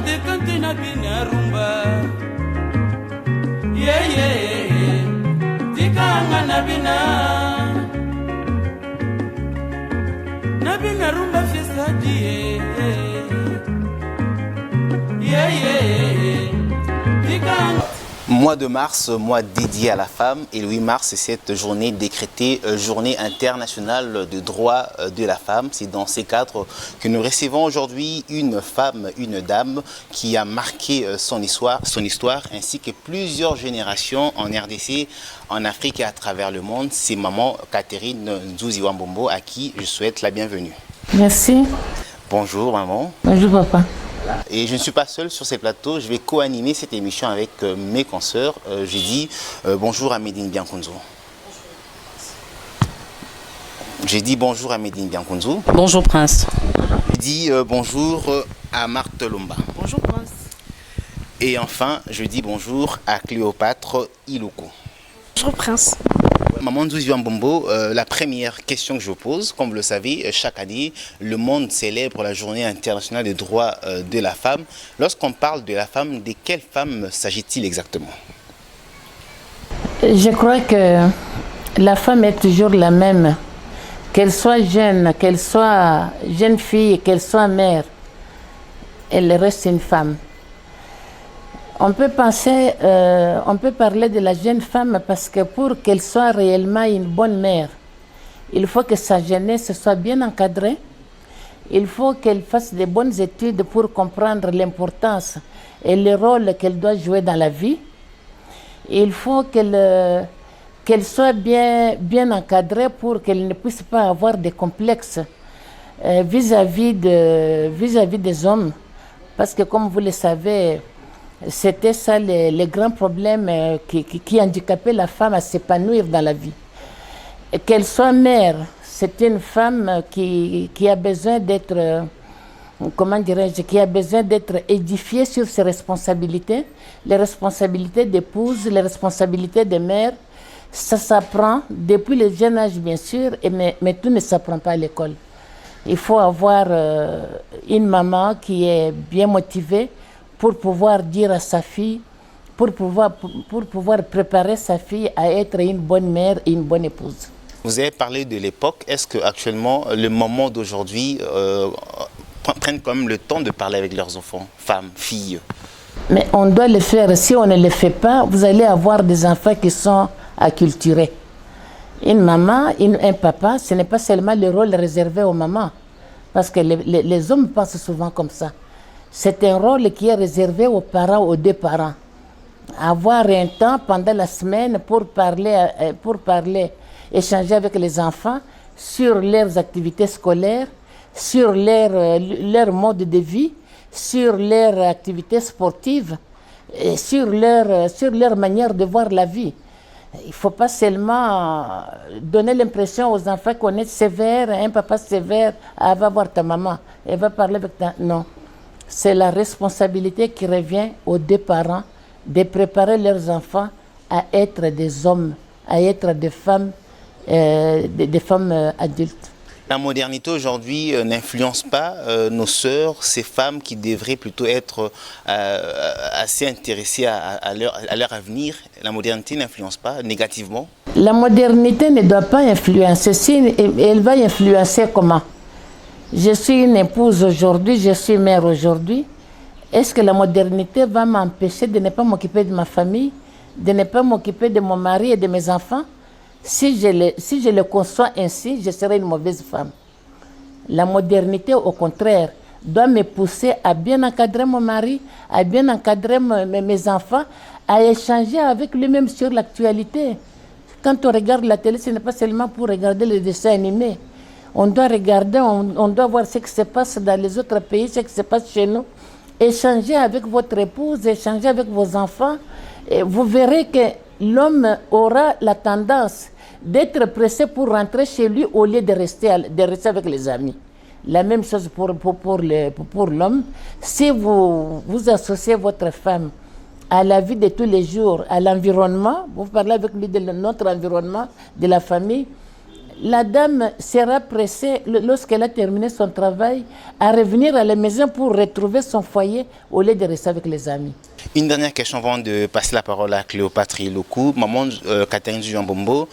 de cantina bina rumba. Yeah, yeah, tikanga nabina. Nabina rumba fiesta die. Yeah, yeah, tikanga. Mois de mars, mois dédié à la femme, et le 8 mars, c'est cette journée décrétée Journée internationale de droit de la femme. C'est dans ces cadres que nous recevons aujourd'hui une femme, une dame qui a marqué son histoire, ainsi que plusieurs générations en RDC, en Afrique et à travers le monde. C'est maman Catherine Nzuzi Wambombo, à qui je souhaite la bienvenue. Merci. Bonjour maman. Bonjour papa. Et je ne suis pas seul sur ces plateaux, je vais co-animer cette émission avec mes consoeurs. J'ai dit bonjour à Medine Biankunzo. J'ai dit bonjour à Medine Biankunzo. Bonjour Prince. J'ai dit bonjour à Marthe Lomba. Bonjour Prince. Et enfin, je dis bonjour à Cléopâtre Iloko. Bonjour Prince. Maman Nzuzi Wambombo, la première question que je vous pose, comme vous le savez, chaque année, le monde célèbre la journée internationale des droits de la femme. Lorsqu'on parle de la femme, de quelle femme s'agit-il exactement? Je crois que la femme est toujours la même. Qu'elle soit jeune fille, qu'elle soit mère, elle reste une femme. On peut parler de la jeune femme parce que pour qu'elle soit réellement une bonne mère, il faut que sa jeunesse soit bien encadrée. Il faut qu'elle fasse de bonnes études pour comprendre l'importance et le rôle qu'elle doit jouer dans la vie. Il faut qu'elle soit bien encadrée pour qu'elle ne puisse pas avoir de complexes vis-à-vis des hommes. Parce que comme vous le savez, c'était ça le grand problème qui handicapait la femme à s'épanouir dans la vie. Qu'elle soit mère, c'est une femme qui a besoin d'être, qui a besoin d'être édifiée sur ses responsabilités, les responsabilités d'épouse, les responsabilités de mère. Ça s'apprend depuis le jeune âge, bien sûr, mais tout ne s'apprend pas à l'école. Il faut avoir une maman qui est bien motivée pour pouvoir dire à sa fille, pour pouvoir préparer sa fille à être une bonne mère et une bonne épouse. Vous avez parlé de l'époque. Est-ce qu'actuellement, le moment d'aujourd'hui, prennent quand même le temps de parler avec leurs enfants, femmes, filles? Mais on doit le faire. Si on ne le fait pas, vous allez avoir des enfants qui sont acculturés. Une maman, un papa, ce n'est pas seulement le rôle réservé aux mamans. Parce que les hommes pensent souvent comme ça. C'est un rôle qui est réservé aux parents, aux deux parents. Avoir un temps pendant la semaine pour parler, échanger avec les enfants sur leurs activités scolaires, sur leur mode de vie, sur leurs activités sportives, et sur leur manière de voir la vie. Il ne faut pas seulement donner l'impression aux enfants qu'on est sévère, un papa sévère, elle va voir ta maman, elle va parler avec ta... Non. C'est la responsabilité qui revient aux deux parents de préparer leurs enfants à être des hommes, à être des femmes adultes. La modernité aujourd'hui n'influence pas nos sœurs, ces femmes qui devraient plutôt être assez intéressées à leur avenir. La modernité n'influence pas négativement? La modernité ne doit pas influencer. Si elle va influencer comment? Je suis une épouse aujourd'hui, je suis mère aujourd'hui. Est-ce que la modernité va m'empêcher de ne pas m'occuper de ma famille, de ne pas m'occuper de mon mari et de mes enfants? Si je le conçois ainsi, je serai une mauvaise femme. La modernité, au contraire, doit me pousser à bien encadrer mon mari, à bien encadrer mes enfants, à échanger avec lui-même sur l'actualité. Quand on regarde la télé, ce n'est pas seulement pour regarder les dessins animés. On doit regarder, on doit voir ce qui se passe dans les autres pays, ce qui se passe chez nous. Échanger avec votre épouse, échanger avec vos enfants. Et vous verrez que l'homme aura la tendance d'être pressé pour rentrer chez lui au lieu de rester avec les amis. La même chose pour l'homme. Si vous associez votre femme à la vie de tous les jours, à l'environnement, vous parlez avec lui de notre environnement, de la famille, la dame sera pressée, lorsqu'elle a terminé son travail, à revenir à la maison pour retrouver son foyer au lieu de rester avec les amis. Une dernière question avant de passer la parole à Cléopâtre Loukou. Maman Catherine Jambombo,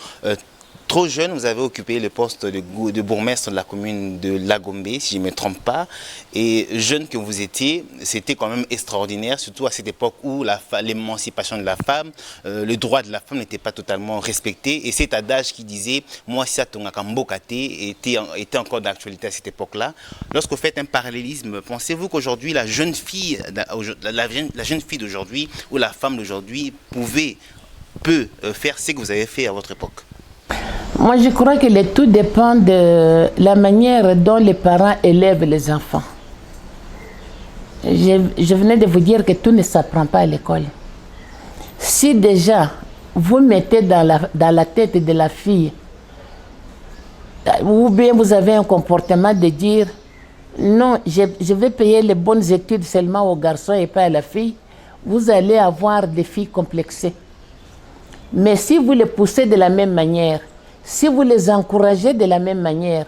trop jeune, vous avez occupé le poste de bourgmestre de la commune de Lagombe, si je ne me trompe pas. Et jeune que vous étiez, c'était quand même extraordinaire, surtout à cette époque où l'émancipation de la femme, le droit de la femme n'était pas totalement respecté. Et cet adage qui disait « Moi, si Mbokate » était encore d'actualité à cette époque-là. Lorsque vous faites un parallélisme, pensez-vous qu'aujourd'hui, la jeune fille d'aujourd'hui ou la femme d'aujourd'hui peut faire ce que vous avez fait à votre époque? Moi, je crois que tout dépend de la manière dont les parents élèvent les enfants. Je venais de vous dire que tout ne s'apprend pas à l'école. Si déjà, vous mettez dans la tête de la fille, ou bien vous avez un comportement de dire « Non, je vais payer les bonnes études seulement aux garçons et pas à la fille », vous allez avoir des filles complexées. Mais si vous les poussez de la même manière, si vous les encouragez de la même manière,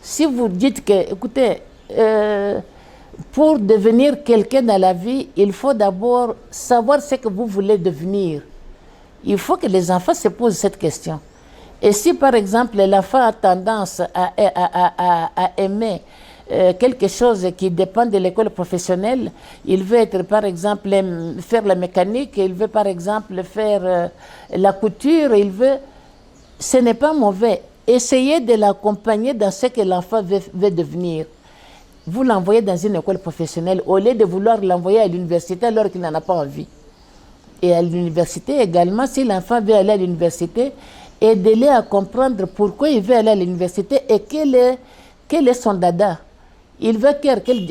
si vous dites que, écoutez, pour devenir quelqu'un dans la vie, il faut d'abord savoir ce que vous voulez devenir. Il faut que les enfants se posent cette question. Et si, par exemple, l'enfant a tendance à aimer quelque chose qui dépend de l'école professionnelle, il veut être, par exemple, faire la mécanique, il veut, par exemple, faire la couture, ce n'est pas mauvais. Essayez de l'accompagner dans ce que l'enfant veut devenir. Vous l'envoyez dans une école professionnelle au lieu de vouloir l'envoyer à l'université alors qu'il n'en a pas envie. Et à l'université également, si l'enfant veut aller à l'université, aidez-le à comprendre pourquoi il veut aller à l'université et quel est son dada. Il veut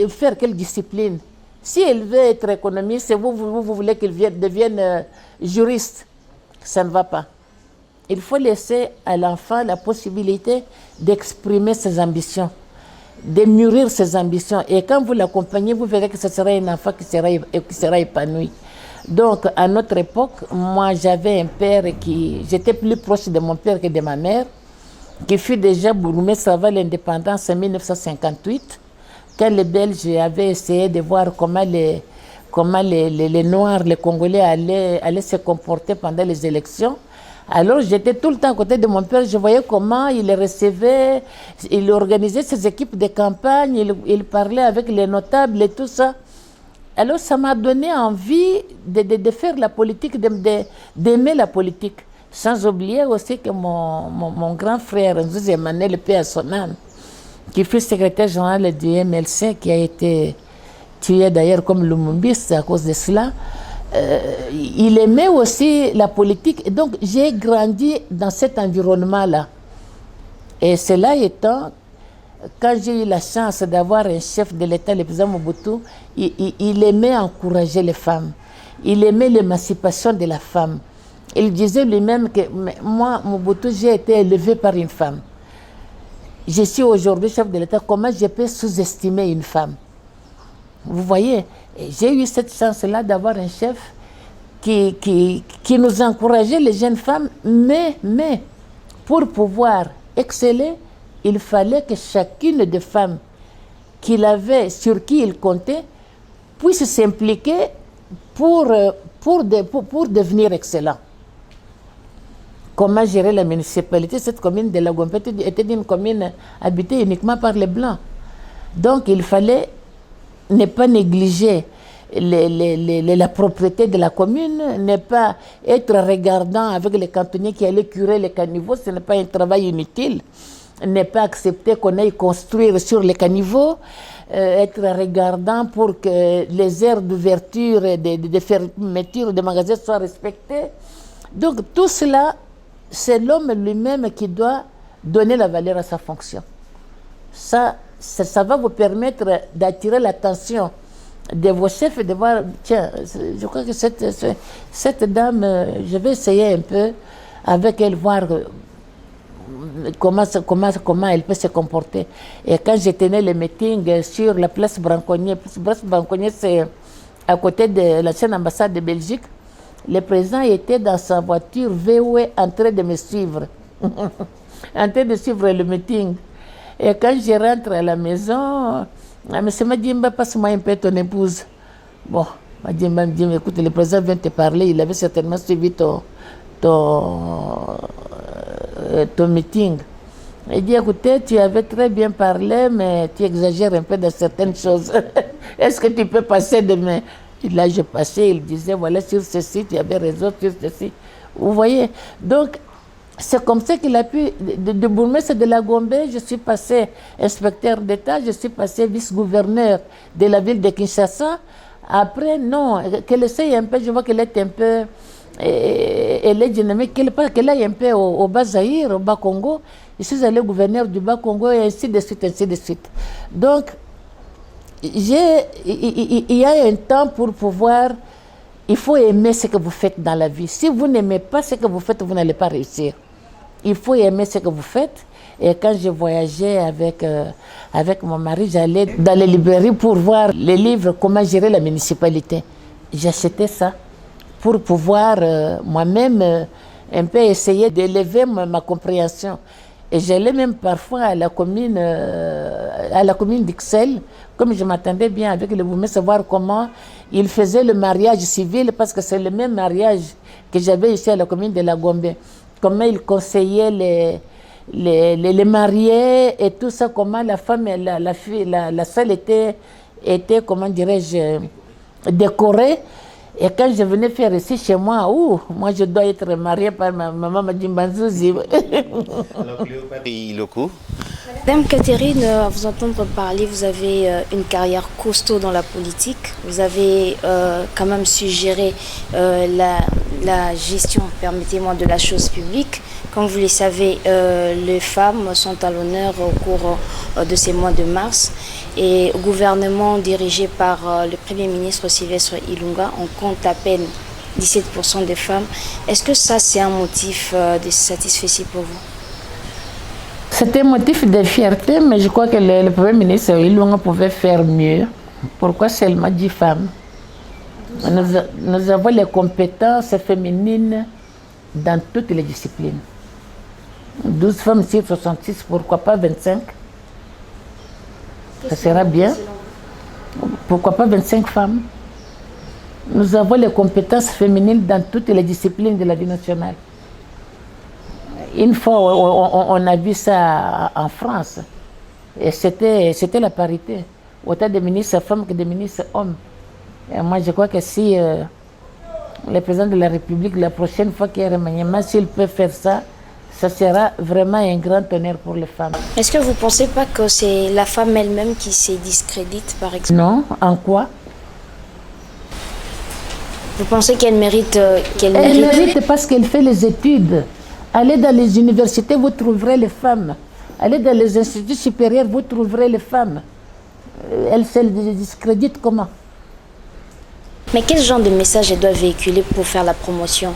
faire quelle discipline. Si il veut être économiste et vous voulez qu'il devienne juriste, ça ne va pas. Il faut laisser à l'enfant la possibilité d'exprimer ses ambitions, de mûrir ses ambitions. Et quand vous l'accompagnez, vous verrez que ce sera un enfant qui sera épanoui. Donc, à notre époque, moi, j'avais un père j'étais plus proche de mon père que de ma mère, qui fut déjà bourgmestre avant l'indépendance en 1958, quand les Belges avaient essayé de voir comment les Noirs, les Congolais allaient se comporter pendant les élections. Alors j'étais tout le temps à côté de mon père, je voyais comment il les recevait, il organisait ses équipes de campagne, il parlait avec les notables et tout ça. Alors ça m'a donné envie de faire la politique, d'aimer la politique. Sans oublier aussi que mon grand frère, Nzouzi Emmanuel, paix à son âme, qui fut secrétaire général du MLC, qui a été tué d'ailleurs comme Lumumbis à cause de cela, il aimait aussi la politique. Et donc, j'ai grandi dans cet environnement-là. Et cela étant, quand j'ai eu la chance d'avoir un chef de l'État, le président Mobutu, il aimait encourager les femmes. Il aimait l'émancipation de la femme. Il disait lui-même que moi, Mobutu, j'ai été élevé par une femme. Je suis aujourd'hui chef de l'État. Comment je peux sous-estimer une femme? Vous voyez, j'ai eu cette chance-là d'avoir un chef qui nous encourageait, les jeunes femmes, mais pour pouvoir exceller, il fallait que chacune des femmes qu'il avait, sur qui il comptait, puisse s'impliquer pour devenir excellent. Comment gérer la municipalité? Cette commune de Lagombe était une commune habitée uniquement par les Blancs. Donc il fallait ne pas négliger la propriété de la commune, ne pas être regardant avec les cantonniers qui allaient curer les caniveaux, ce n'est pas un travail inutile. Ne pas accepter qu'on aille construire sur les caniveaux, être regardant pour que les aires d'ouverture et de fermeture des magasins soient respectées. Donc tout cela, c'est l'homme lui-même qui doit donner la valeur à sa fonction. Ça va vous permettre d'attirer l'attention de vos chefs et de voir, tiens, je crois que cette dame, je vais essayer un peu avec elle, voir comment elle peut se comporter. Et quand j'ai tenu le meeting sur la place Branconnier, c'est à côté de l'ancienne ambassade de Belgique, le président était dans sa voiture VW en train de me suivre. en train de suivre le meeting. Et quand je rentre à la maison, monsieur Madjimba, passe-moi un peu ton épouse. Bon, Madjimba me dit, écoute, le président vient te parler, il avait certainement suivi ton meeting. Il dit, écoutez, tu avais très bien parlé, mais tu exagères un peu dans certaines choses. Est-ce que tu peux passer demain? Et là, je passais, il disait, voilà, sur ceci, tu avais raison, sur ceci. Vous voyez? Donc, c'est comme ça qu'il a pu, de bourgmestre de la Gombe, je suis passé inspecteur d'État, je suis passé vice-gouverneur de la ville de Kinshasa. Après, non, qu'elle essaye un peu, je vois qu'elle est un peu, elle est dynamique, qu'elle aille un peu au Bas-Zaïre, au Bas-Congo. Je suis allé gouverneur du Bas-Congo et ainsi de suite, ainsi de suite. Donc, il y a un temps pour pouvoir, il faut aimer ce que vous faites dans la vie. Si vous n'aimez pas ce que vous faites, vous n'allez pas réussir. Il faut aimer ce que vous faites. Et quand je voyageais avec mon mari, j'allais dans les librairies pour voir les livres « Comment gérer la municipalité ». J'achetais ça pour pouvoir moi-même un peu essayer d'élever ma compréhension. Et j'allais même parfois à la commune d'Ixelles, comme je m'attendais bien avec le bourgmestre, savoir comment il faisait le mariage civil, parce que c'est le même mariage que j'avais ici à la commune de la Gombe. Comment il conseillait les mariés et tout ça, comment la femme et la salle était, comment dirais-je, décorée. Et quand je venais faire ici chez moi, moi je dois être mariée par ma maman Madjimbanzouzi. Madame Catherine, à vous entendre parler, vous avez une carrière costaud dans la politique. Vous avez quand même su gérer la gestion, permettez-moi, de la chose publique. Comme vous le savez, les femmes sont à l'honneur au cours de ces mois de mars. Et au gouvernement dirigé par le Premier ministre Sylvestre Ilunga, on compte à peine 17% de femmes. Est-ce que ça, c'est un motif de satisfaction pour vous? C'était un motif de fierté, mais je crois que le Premier ministre Ilunga pouvait faire mieux. Pourquoi seulement 10 femmes? Nous avons les compétences féminines dans toutes les disciplines. 12 femmes sur 66, pourquoi pas 25? Ça sera bien. Pourquoi pas 25 femmes? Nous avons les compétences féminines dans toutes les disciplines de la vie nationale. Une fois, on a vu ça en France. Et c'était la parité. Autant de ministres femmes que de ministres hommes. Et moi, je crois que si le président de la République, la prochaine fois qu'il y a un remaniement, s'il peut faire ça, ça sera vraiment un grand honneur pour les femmes. Est-ce que vous ne pensez pas que c'est la femme elle-même qui se discrédite, par exemple? Non, en quoi? Vous pensez qu'elle mérite Elle mérite parce qu'elle fait les études. Allez dans les universités, vous trouverez les femmes. Allez dans les instituts supérieurs, vous trouverez les femmes. Elle se discrédite comment? Mais quel genre de message elle doit véhiculer pour faire la promotion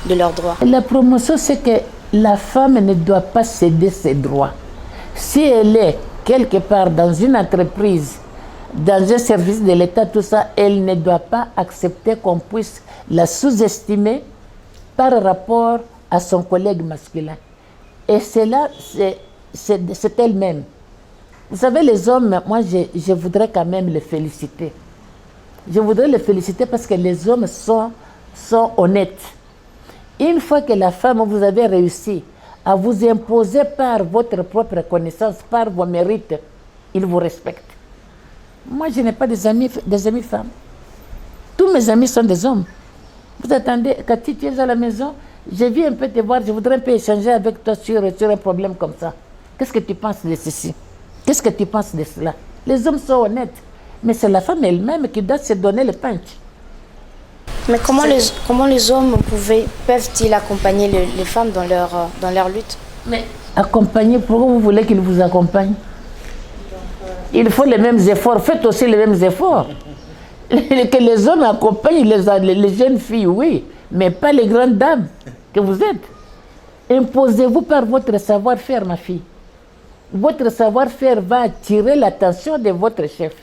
de leurs droits? La promotion, c'est que la femme ne doit pas céder ses droits. Si elle est quelque part dans une entreprise, dans un service de l'État, tout ça, elle ne doit pas accepter qu'on puisse la sous-estimer par rapport à son collègue masculin. Et cela, c'est elle-même. Vous savez, les hommes, moi, je voudrais quand même les féliciter. Je voudrais les féliciter parce que les hommes sont honnêtes. Une fois que la femme, vous avez réussi à vous imposer par votre propre connaissance, par vos mérites, ils vous respectent. Moi, je n'ai pas des amis femmes. Tous mes amis sont des hommes. Vous attendez, quand tu es à la maison, je viens un peu te voir, je voudrais un peu échanger avec toi sur un problème comme ça. Qu'est-ce que tu penses de ceci? Qu'est-ce que tu penses de cela? Les hommes sont honnêtes, mais c'est la femme elle-même qui doit se donner le punch. Mais comment les hommes peuvent-ils accompagner les femmes dans leur lutte? Mais accompagner, pourquoi vous voulez qu'ils vous accompagnent? Il faut les mêmes efforts, faites aussi les mêmes efforts. Que les hommes accompagnent les jeunes filles, oui, mais pas les grandes dames que vous êtes. Imposez-vous par votre savoir-faire, ma fille. Votre savoir-faire va attirer l'attention de votre chef.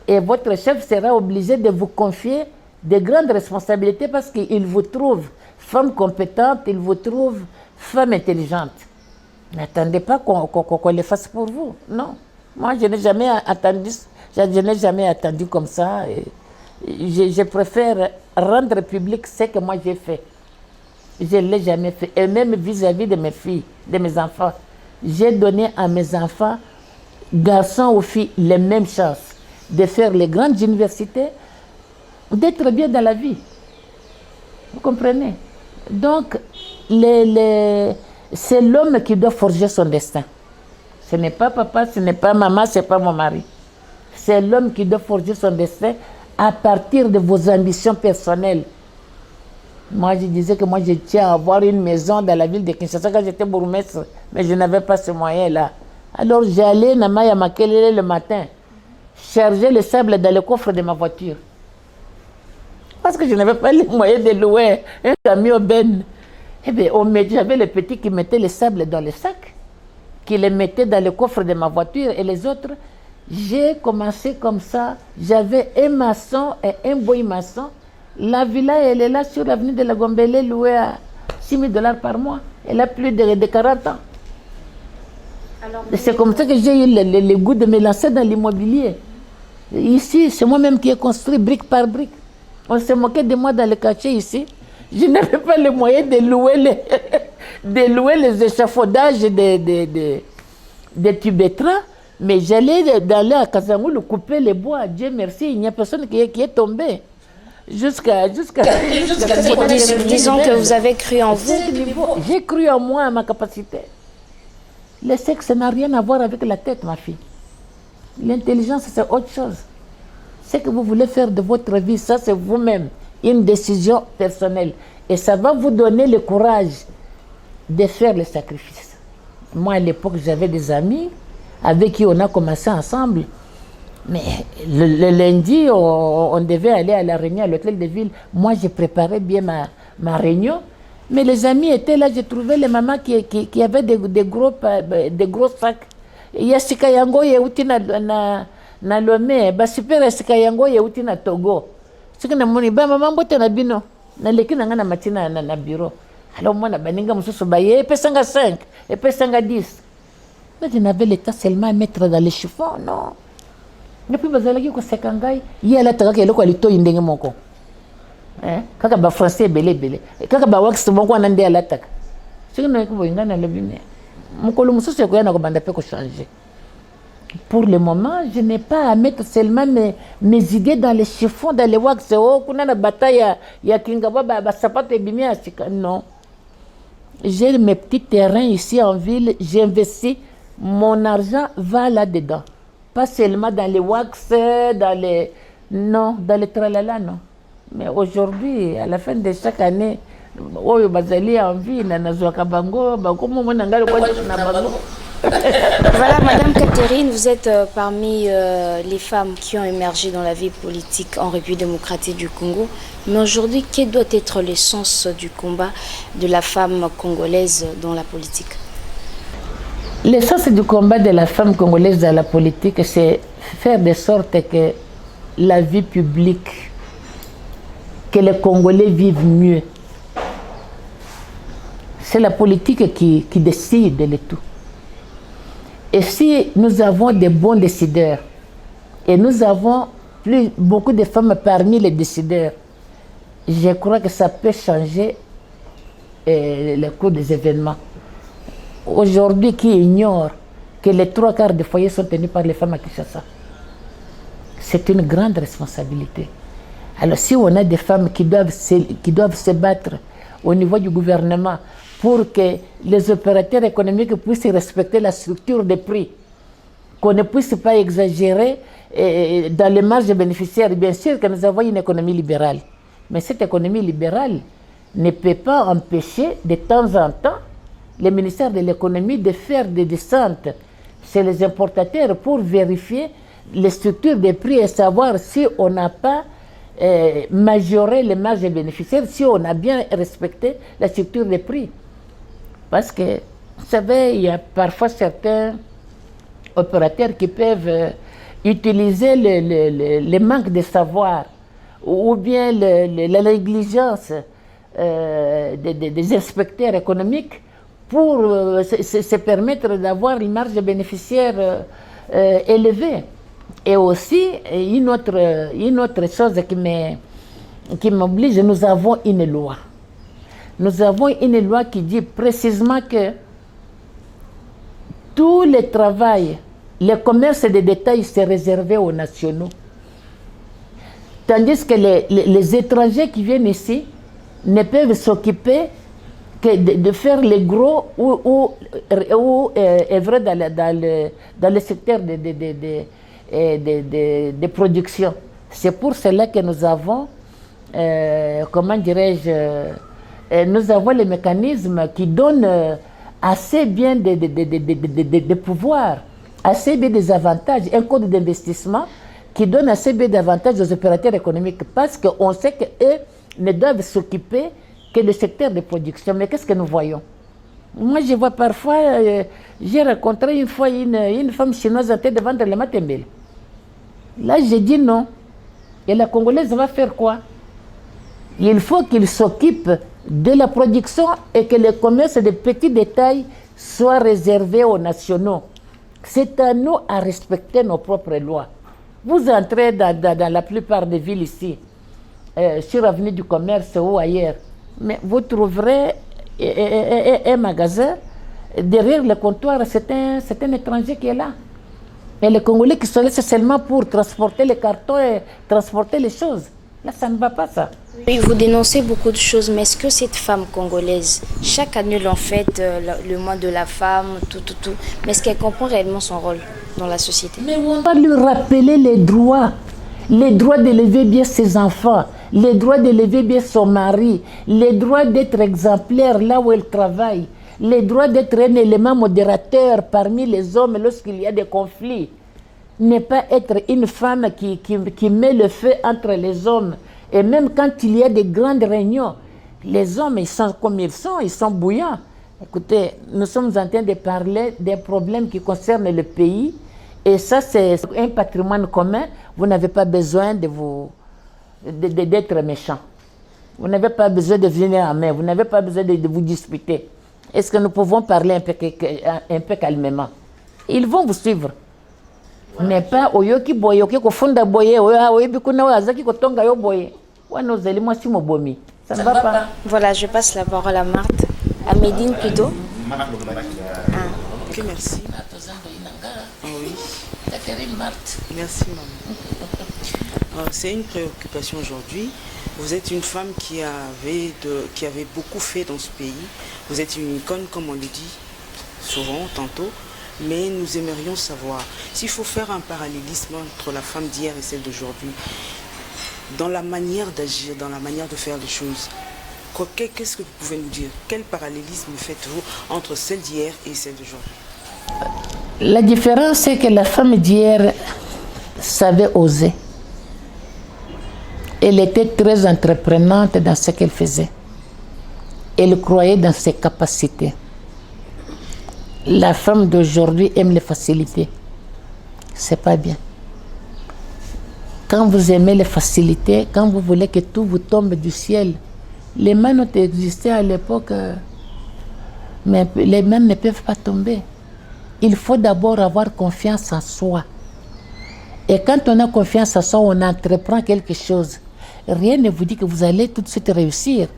Et votre chef sera obligé de vous confier de grandes responsabilités parce qu'il vous trouve femme compétente, il vous trouve femme intelligente. N'attendez pas qu'on les fasse pour vous. Non. Moi, je n'ai jamais attendu, comme ça. Je préfère rendre public ce que moi j'ai fait. Je ne l'ai jamais fait. Et même vis-à-vis de mes filles, de mes enfants, j'ai donné à mes enfants, garçons ou filles, les mêmes chances de faire les grandes universités, d'être bien dans la vie. Vous comprenez? Donc, c'est l'homme qui doit forger son destin. Ce n'est pas papa, ce n'est pas maman, ce n'est pas mon mari. C'est l'homme qui doit forger son destin à partir de vos ambitions personnelles. Moi, je disais que moi, je tiens à avoir une maison dans la ville de Kinshasa quand j'étais bourgmestre, mais je n'avais pas ce moyen-là. Alors, j'allais à Maya Makelele le matin, charger le sable dans le coffre de ma voiture. Parce que je n'avais pas les moyens de louer un camion ben. Eh bien, j'avais le petit qui mettait le sable dans le sac, qui le mettait dans le coffre de ma voiture, et les autres, j'ai commencé comme ça. J'avais un maçon et un boy maçon. La villa, elle est là sur l'avenue de la Gombele, louée à $6,000 par mois. Elle a plus de 40 ans. C'est comme ça que j'ai eu le goût de me lancer dans l'immobilier. Ici, c'est moi-même qui ai construit brique par brique. On s'est moqué de moi dans le quartier ici. Je n'avais pas les moyens de louer les échafaudages des tubétras, mais j'allais à Kasangoulou couper les bois. Dieu merci, il n'y a personne qui est tombé. Jusqu'à Disons que vous avez cru en vous. J'ai cru en moi, à ma capacité. Le sexe n'a rien à voir avec la tête, ma fille. L'intelligence, c'est autre chose. Ce que vous voulez faire de votre vie, ça c'est vous-même, une décision personnelle. Et ça va vous donner le courage de faire le sacrifice. Moi, à l'époque, j'avais des amis avec qui on a commencé ensemble. Mais le lundi, on devait aller à la réunion à l'hôtel de ville. Moi, je préparais bien ma réunion. Mais les amis étaient là, j'ai trouvé les mamans qui avaient des gros sacs. Il y a Sikayango, il y a na Lomé, super Sikayango, il y a na Togo. C'est que na maman bote na bino, na leki na ngana matina na bureau. Alors moi, na baninga mususu baye, epesanga 5, epesanga 10. Mais je n'avais l'état seulement à mettre dans les chiffons, non. Et puis, bazalaki ko sekangai, yela taka eloko alito indenge moko. Kaka ba français belé. Kaka ba wax moko anande alataka. C'est que na ko boinga na lebine. Mokolo mususu ko yana ko banda pe ko changer. Pour le moment, je n'ai pas à mettre seulement mes idées dans les chiffons, dans les wax. Oh, kuna na bataille ya kingaba ba sapato ebimi asika. Non. J'ai mes petits terrains ici en ville, j'investis, mon argent va là-dedans. Pas seulement dans les wax, dans les tralala, non. Mais aujourd'hui, à la fin de chaque année, Voilà, Madame Catherine, vous êtes parmi les femmes qui ont émergé dans la vie politique en République démocratique du Congo. Mais aujourd'hui, quel doit être le sens du combat de la femme congolaise dans la politique? L'essence du combat de la femme congolaise dans la politique, c'est faire de sorte que la vie publique, que les Congolais vivent mieux. C'est la politique qui décide de tout. Et si nous avons des bons décideurs, et nous avons beaucoup de femmes parmi les décideurs, je crois que ça peut changer le cours des événements. Aujourd'hui, qui ignore que les 3/4 des foyers sont tenus par les femmes à Kinshasa? C'est une grande responsabilité. Alors si on a des femmes qui doivent se battre au niveau du gouvernement pour que les opérateurs économiques puissent respecter la structure des prix, qu'on ne puisse pas exagérer dans les marges bénéficiaires, bien sûr que nous avons une économie libérale. Mais cette économie libérale ne peut pas empêcher de temps en temps le ministère de l'économie de faire des descentes chez les importateurs pour vérifier les structures des prix et savoir si on n'a pas majoré les marges bénéficiaires, si on a bien respecté la structure des prix. Parce que, vous savez, il y a parfois certains opérateurs qui peuvent utiliser le manque de savoir ou bien la négligence des inspecteurs économiques pour se permettre d'avoir une marge bénéficiaire élevée. Et aussi, une autre chose qui m'oblige, nous avons une loi. Nous avons une loi qui dit précisément que tout le travail, le commerce de détail, c'est réservé aux nationaux. Tandis que les étrangers qui viennent ici ne peuvent s'occuper que de faire les gros ou œuvrer dans le secteur de production. C'est pour cela que nous avons, comment dirais-je, nous avons les mécanismes qui donnent assez bien de pouvoir, assez bien des avantages, un code d'investissement qui donne assez bien d'avantages aux opérateurs économiques parce qu'on sait qu'eux ne doivent s'occuper que du secteur de production. Mais qu'est-ce que nous voyons? Moi, je vois parfois, j'ai rencontré une fois une femme chinoise en train de vendre le matembele. Là, j'ai dit non. Et la Congolaise va faire quoi? Il faut qu'il s'occupe de la production et que le commerce de petits détails soit réservé aux nationaux. C'est à nous à respecter nos propres lois. Vous entrez dans la plupart des villes ici, sur l'avenue du commerce ou ailleurs, mais vous trouverez un magasin, derrière le comptoir, c'est un étranger qui est là. Et les Congolais qui se laissent seulement pour transporter les cartons et transporter les choses. Là, ça ne va pas, ça. Oui, vous dénoncez beaucoup de choses, mais est-ce que cette femme congolaise, chaque année l'on fête le mois de la femme, tout, mais est-ce qu'elle comprend réellement son rôle dans la société? Mais on va lui rappeler les droits d'élever bien ses enfants, les droits d'élever bien son mari, les droits d'être exemplaire là où elle travaille, les droits d'être un élément modérateur parmi les hommes lorsqu'il y a des conflits. Ne pas être une femme qui met le feu entre les hommes. Et même quand il y a des grandes réunions, les hommes, ils sont comme ils sont bouillants. Écoutez, nous sommes en train de parler des problèmes qui concernent le pays. Et ça, c'est un patrimoine commun. Vous n'avez pas besoin d'être méchant. Vous n'avez pas besoin de venir en main. Vous n'avez pas besoin de vous disputer. Est-ce que nous pouvons parler un peu calmement? Ils vont vous suivre. Mais pas oyoki boye oyoki kofunda boye oyebi kuna wazaki kotonga yo boye wana ozeli mwasi mobomi ça ne va pas. Voilà, je passe la parole à Marthe, à Médine plutôt. Ok, merci. Oui. Merci maman. C'est une préoccupation aujourd'hui. Vous êtes une femme qui avait beaucoup fait dans ce pays. Vous êtes une icône, comme on le dit souvent, tantôt. Mais nous aimerions savoir s'il faut faire un parallélisme entre la femme d'hier et celle d'aujourd'hui, dans la manière d'agir, dans la manière de faire les choses. Qu'est-ce que vous pouvez nous dire? Quel parallélisme faites-vous entre celle d'hier et celle d'aujourd'hui? La différence, c'est que la femme d'hier savait oser. Elle était très entreprenante dans ce qu'elle faisait. Elle croyait dans ses capacités. La femme d'aujourd'hui aime les facilités. C'est pas bien. Quand vous aimez les facilités, quand vous voulez que tout vous tombe du ciel, les mains ont existé à l'époque, mais les mains ne peuvent pas tomber. Il faut d'abord avoir confiance en soi. Et quand on a confiance en soi, on entreprend quelque chose. Rien ne vous dit que vous allez tout de suite réussir.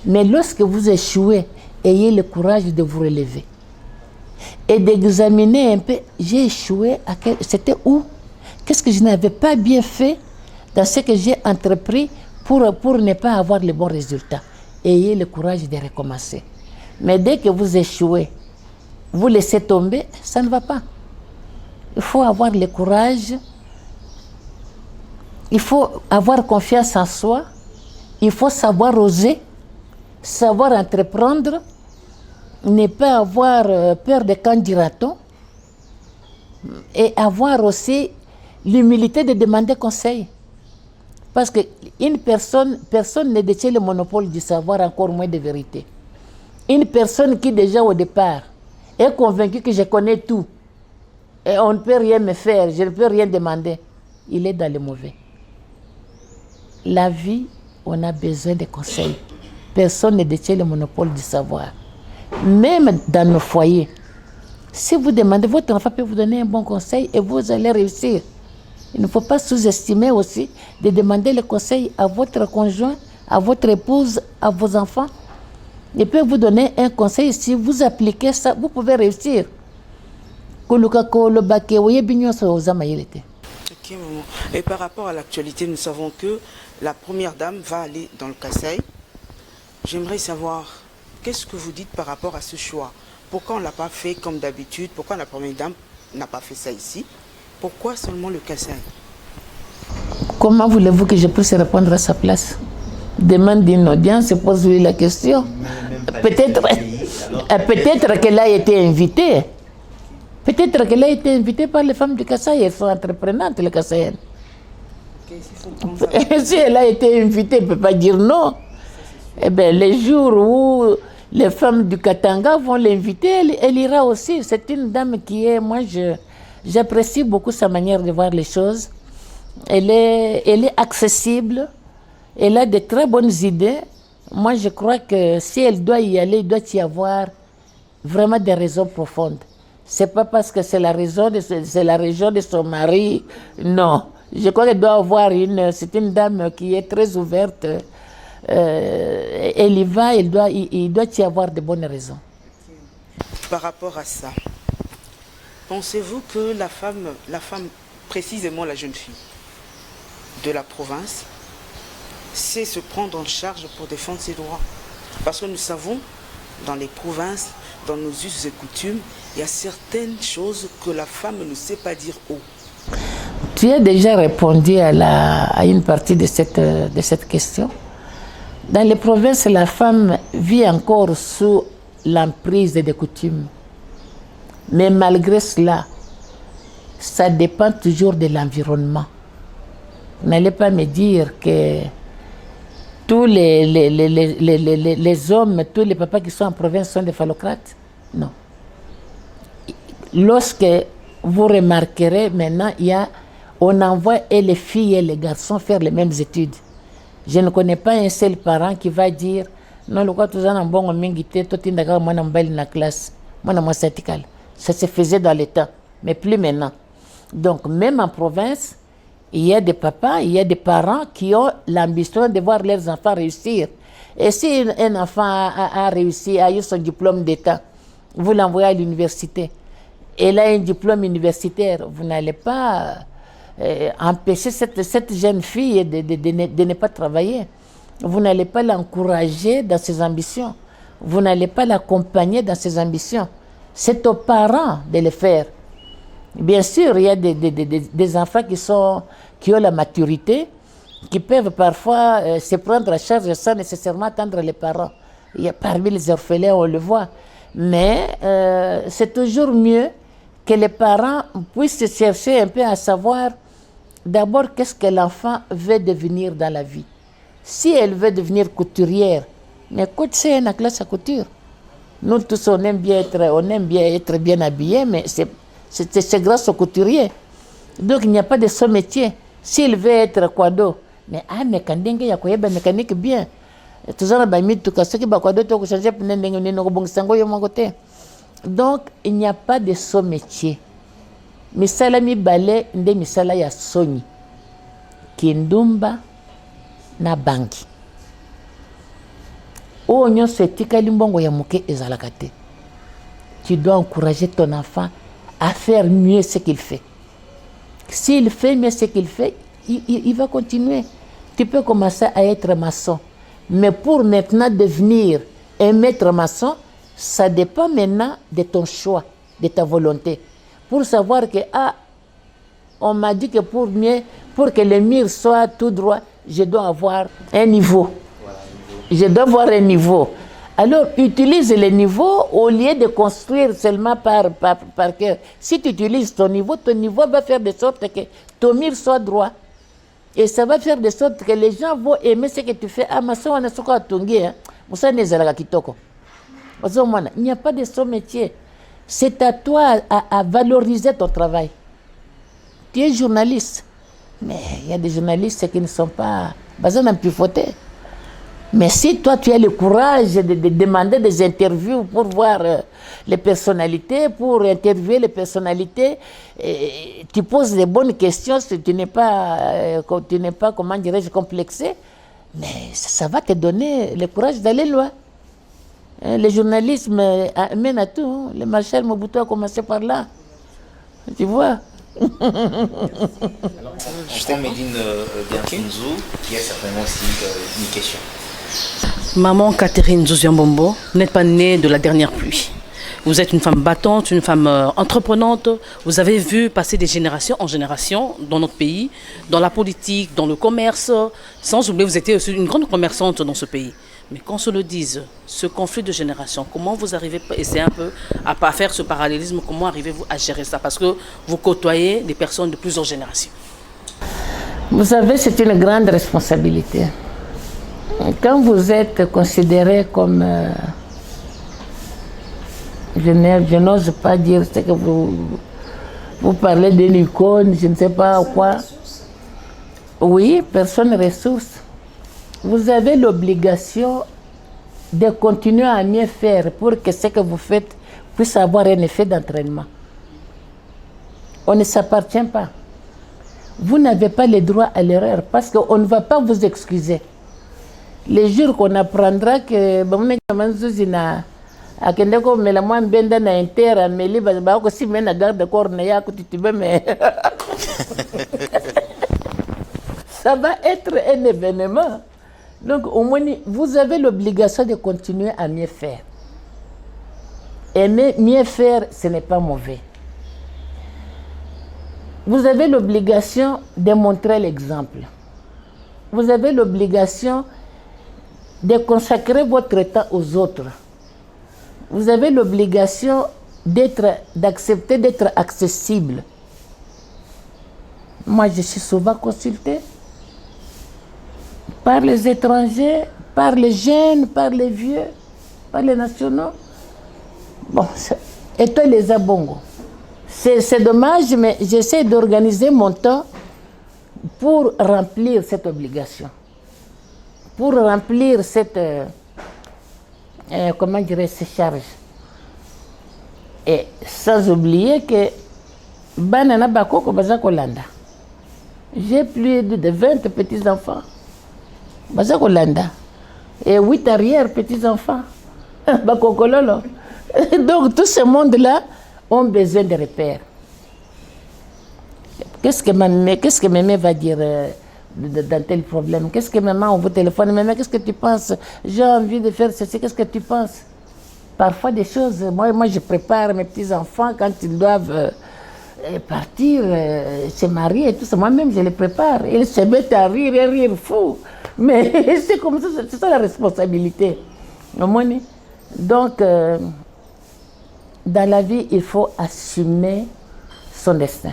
Mais lorsque vous échouez, ayez le courage de vous relever. Et d'examiner un peu, j'ai échoué, c'était où? Qu'est-ce que je n'avais pas bien fait dans ce que j'ai entrepris pour ne pas avoir les bons résultats? Ayez le courage de recommencer. Mais dès que vous échouez, vous laissez tomber, ça ne va pas. Il faut avoir le courage, il faut avoir confiance en soi, il faut savoir oser, savoir entreprendre, ne pas avoir peur de quand dira-t-on, et avoir aussi l'humilité de demander conseil. Parce qu'une personne ne détient le monopole du savoir, encore moins de vérité. Une personne qui déjà au départ est convaincue que je connais tout, et on ne peut rien me faire, je ne peux rien demander, il est dans le mauvais. La vie, on a besoin de conseils. Personne ne détient le monopole du savoir. Même dans nos foyers, si vous demandez, votre enfant peut vous donner un bon conseil et vous allez réussir. Il ne faut pas sous-estimer aussi de demander le conseil à votre conjoint, à votre épouse, à vos enfants. Il peut vous donner un conseil. Si vous appliquez ça, vous pouvez réussir. Ok, maman. Et par rapport à l'actualité, nous savons que la première dame va aller dans le Kasaï. J'aimerais savoir, qu'est-ce que vous dites par rapport à ce choix? Pourquoi on ne l'a pas fait comme d'habitude? Pourquoi la première dame n'a pas fait ça ici? Pourquoi seulement le Kasaï? Comment voulez-vous que je puisse répondre à sa place? Demande une audience et pose-lui la question. Peut-être qu'elle a été invitée. Peut-être qu'elle a été invitée par les femmes du Kasaï. Elles sont entreprenantes, les Kasaïennes. Si elle a été invitée, elle ne peut pas dire non. Eh bien, les jours où les femmes du Katanga vont l'inviter, elle ira aussi. C'est une dame qui est, moi, j'apprécie beaucoup sa manière de voir les choses. Elle est accessible, elle a de très bonnes idées. Moi, je crois que si elle doit y aller, il doit y avoir vraiment des raisons profondes. C'est pas parce que c'est la région de son mari, non. Je crois qu'elle doit avoir c'est une dame qui est très ouverte. Elle y va, il doit y avoir de bonnes raisons. Par rapport à ça, pensez-vous que la femme, précisément la jeune fille de la province, sait se prendre en charge pour défendre ses droits? Parce que nous savons, dans les provinces, dans nos us et coutumes, il y a certaines choses que la femme ne sait pas dire haut. Tu as déjà répondu à une partie de cette question. Dans les provinces, la femme vit encore sous l'emprise des coutumes. Mais malgré cela, ça dépend toujours de l'environnement. Vous n'allez pas me dire que tous les hommes, tous les papas qui sont en province sont des phallocrates. Non. Lorsque vous remarquerez maintenant, on envoie les filles et les garçons faire les mêmes études. Je ne connais pas un seul parent qui va dire non, le quoi tout en bon mingité, tout indaga moi n'embelle na classe, moi n'a moi syndical. Ça se faisait dans le temps, mais plus maintenant. Donc même en province, il y a des papas, il y a des parents qui ont l'ambition de voir leurs enfants réussir. Et si un enfant a réussi, a eu son diplôme d'État, vous l'envoyez à l'université. Elle a un diplôme universitaire, vous n'allez pas empêcher cette jeune fille de ne pas travailler. Vous n'allez pas l'encourager dans ses ambitions. Vous n'allez pas l'accompagner dans ses ambitions. C'est aux parents de le faire. Bien sûr, il y a des enfants qui ont la maturité, qui peuvent parfois se prendre à charge sans nécessairement attendre les parents. Il y a parmi les orphelins, on le voit. Mais c'est toujours mieux que les parents puissent chercher un peu à savoir d'abord qu'est-ce que l'enfant veut devenir dans la vie. Si elle veut devenir couturière, mais écoute, c'est une classe à couture. Nous tous, on aime bien être bien habillés, mais c'est grâce aux couturiers. Donc il n'y a pas de ce métier. S'il veut être quoi d'autre, mais mécanique, il y a quoi mécanique bien. Donc il n'y a pas de ce métier. Misala mi balé nde misala ya soni. Kindumba na banki. O nyonso etikali mbongo ya moke ezalaka te. Tu dois encourager ton enfant à faire mieux ce qu'il fait. S'il fait mieux ce qu'il fait, il va continuer. Tu peux commencer à être maçon. Mais pour maintenant devenir un maître maçon, ça dépend maintenant de ton choix, de ta volonté. Pour savoir que, on m'a dit que pour que le mur soit tout droit, je dois avoir un niveau. Je dois avoir un niveau. Alors, utilise le niveau au lieu de construire seulement par cœur. Si tu utilises ton niveau va faire de sorte que ton mur soit droit. Et ça va faire de sorte que les gens vont aimer ce que tu fais. Il n'y a pas de ce métier. C'est à toi à valoriser ton travail. Tu es journaliste. Mais il y a des journalistes qui ne sont pas basés dans pivoter. Mais si toi, tu as le courage de demander des interviews pour voir les personnalités, pour interviewer les personnalités, tu poses les bonnes questions, si tu n'es pas, comment dirais-je, complexé, mais ça va te donner le courage d'aller loin. Le journalisme mène à tout. Hein. Le marshal Mobutu a commencé par là. Tu vois. Alors, je prends Médine Bianfinzou, qui a certainement aussi une question. Maman Catherine Zouziambombo, vous n'êtes pas née de la dernière pluie. Vous êtes une femme battante, une femme entreprenante. Vous avez vu passer des générations en génération dans notre pays, dans la politique, dans le commerce. Sans oublier, vous étiez aussi une grande commerçante dans ce pays. Mais qu'on se le dise, ce conflit de génération, comment vous arrivez à essayer un peu à faire ce parallélisme, comment arrivez-vous à gérer ça? Parce que vous côtoyez des personnes de plusieurs générations. Vous savez, c'est une grande responsabilité. Quand vous êtes considéré comme... je n'ose pas dire ce que vous parlez d'une icône, je ne sais pas quoi. Oui, personne ressource. Vous avez l'obligation de continuer à mieux faire pour que ce que vous faites puisse avoir un effet d'entraînement. On ne s'appartient pas. Vous n'avez pas le droit à l'erreur parce qu'on ne va pas vous excuser. Les jours qu'on apprendra que ça va être un événement. Donc, au moins, vous avez l'obligation de continuer à mieux faire. Et mieux faire, ce n'est pas mauvais. Vous avez l'obligation de montrer l'exemple. Vous avez l'obligation de consacrer votre temps aux autres. Vous avez l'obligation d'accepter d'être accessible. Moi, je suis souvent consultée par les étrangers, par les jeunes, par les vieux, par les nationaux. Bon, et toi, les abongos. C'est dommage, mais j'essaie d'organiser mon temps pour remplir cette obligation. Pour remplir cette, comment dirais-je, ces charges. Et sans oublier que Banana Bakoko Bazakolanda. J'ai plus de 20 petits-enfants. Bazakolanda. Et 8 arrière-petits-enfants. Bakokololo. Donc tout ce monde-là ont besoin de repères. Qu'est-ce que Mémé va dire dans tel problème? Qu'est-ce que maman, on vous téléphone? Mémé, qu'est-ce que tu penses? J'ai envie de faire ceci, qu'est-ce que tu penses? Parfois des choses, moi je prépare mes petits-enfants quand ils doivent partir, se marier et tout ça. Moi-même je les prépare. Ils se mettent à rire fou. Mais c'est comme ça, c'est ça la responsabilité. Donc, dans la vie, il faut assumer son destin.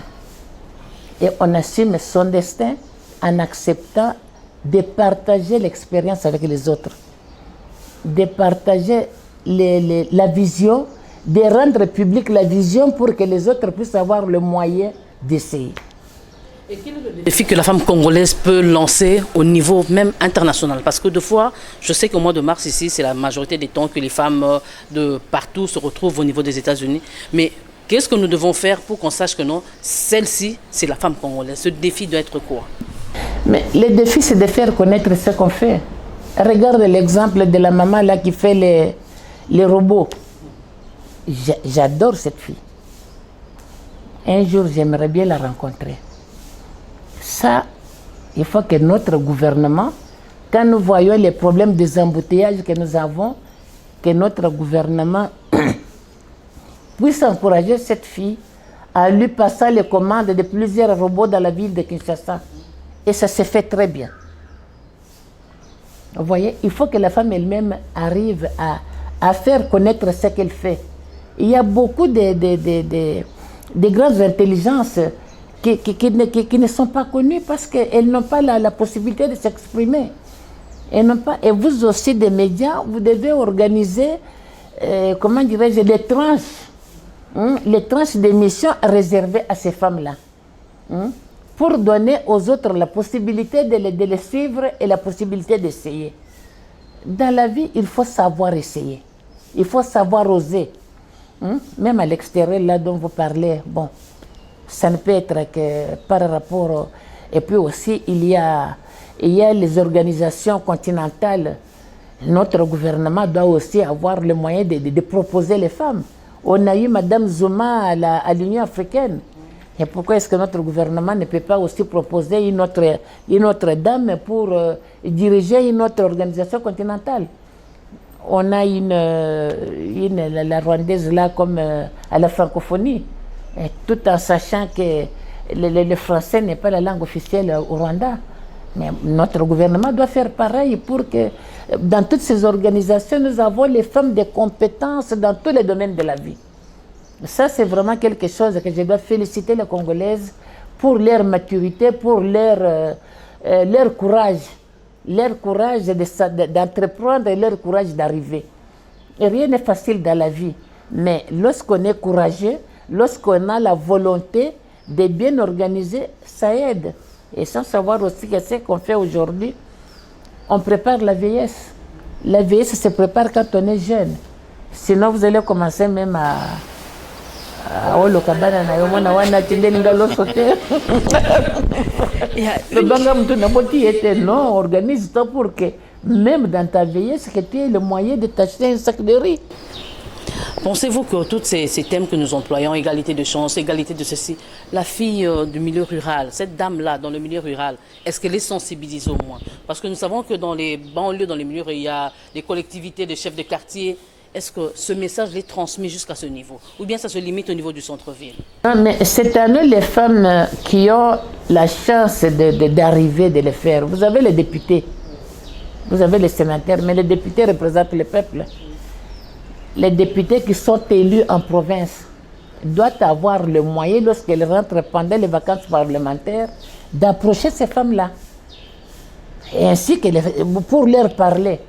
Et on assume son destin en acceptant de partager l'expérience avec les autres, de partager la vision, de rendre publique la vision pour que les autres puissent avoir le moyen d'essayer. Et quel est le défi que la femme congolaise peut lancer au niveau même international? Parce que deux fois, je sais qu'au mois de mars ici, c'est la majorité des temps que les femmes de partout se retrouvent au niveau des États-Unis. Mais qu'est-ce que nous devons faire pour qu'on sache que non, celle-ci, c'est la femme congolaise? Ce défi doit être quoi? Mais le défi, c'est de faire connaître ce qu'on fait. Regarde l'exemple de la maman là qui fait les robots. J'adore cette fille. Un jour, j'aimerais bien la rencontrer. Ça, il faut que notre gouvernement, quand nous voyons les problèmes des embouteillages que nous avons, que notre gouvernement puisse encourager cette fille à lui passer les commandes de plusieurs robots dans la ville de Kinshasa. Et ça se fait très bien. Vous voyez, il faut que la femme elle-même arrive à faire connaître ce qu'elle fait. Il y a beaucoup de grandes intelligences qui ne sont pas connues parce qu'elles n'ont pas la possibilité de s'exprimer. Et vous aussi, des médias, vous devez organiser, comment dirais-je, les tranches d'émissions réservées à ces femmes-là. Pour donner aux autres la possibilité de les suivre et la possibilité d'essayer. Dans la vie, il faut savoir essayer. Il faut savoir oser. Même à l'extérieur, là dont vous parlez, bon, ça ne peut être que par rapport... Et puis aussi, il y a les organisations continentales. Notre gouvernement doit aussi avoir le moyen de proposer les femmes. On a eu Mme Zuma à l'Union africaine. Et pourquoi est-ce que notre gouvernement ne peut pas aussi proposer une autre dame pour diriger une autre organisation continentale? On a la Rwandaise là comme à la francophonie, et tout en sachant que le français n'est pas la langue officielle au Rwanda. Mais notre gouvernement doit faire pareil pour que dans toutes ces organisations, nous avons les femmes de compétences dans tous les domaines de la vie. Ça, c'est vraiment quelque chose que je dois féliciter les Congolaises pour leur maturité, pour leur courage. Leur courage d'entreprendre et leur courage d'arriver. Et rien n'est facile dans la vie. Mais lorsqu'on est courageux, lorsqu'on a la volonté de bien organiser, ça aide. Et sans savoir aussi que ce qu'on fait aujourd'hui, on prépare la vieillesse. La vieillesse se prépare quand on est jeune. Sinon, vous allez commencer même à non, organise-toi pour que même dans ta vieillesse, que tu aies le moyen de t'acheter un sac de riz. Pensez-vous que tous ces thèmes que nous employons, égalité de chance, égalité de ceci, la fille du milieu rural, cette dame-là dans le milieu rural, est-ce qu'elle est sensibilisée au moins? Parce que nous savons que dans les banlieues, dans les milieux, il y a des collectivités, des chefs de quartier. Est-ce que ce message est transmis jusqu'à ce niveau? Ou bien ça se limite au niveau du centre-ville? Mais c'est à nous les femmes qui ont la chance d'arriver, de le faire. Vous avez les députés, vous avez les sénateurs, mais les députés représentent le peuple. Les députés qui sont élus en province doivent avoir le moyen, lorsqu'elles rentrent pendant les vacances parlementaires, d'approcher ces femmes-là. Et ainsi que pour leur parler.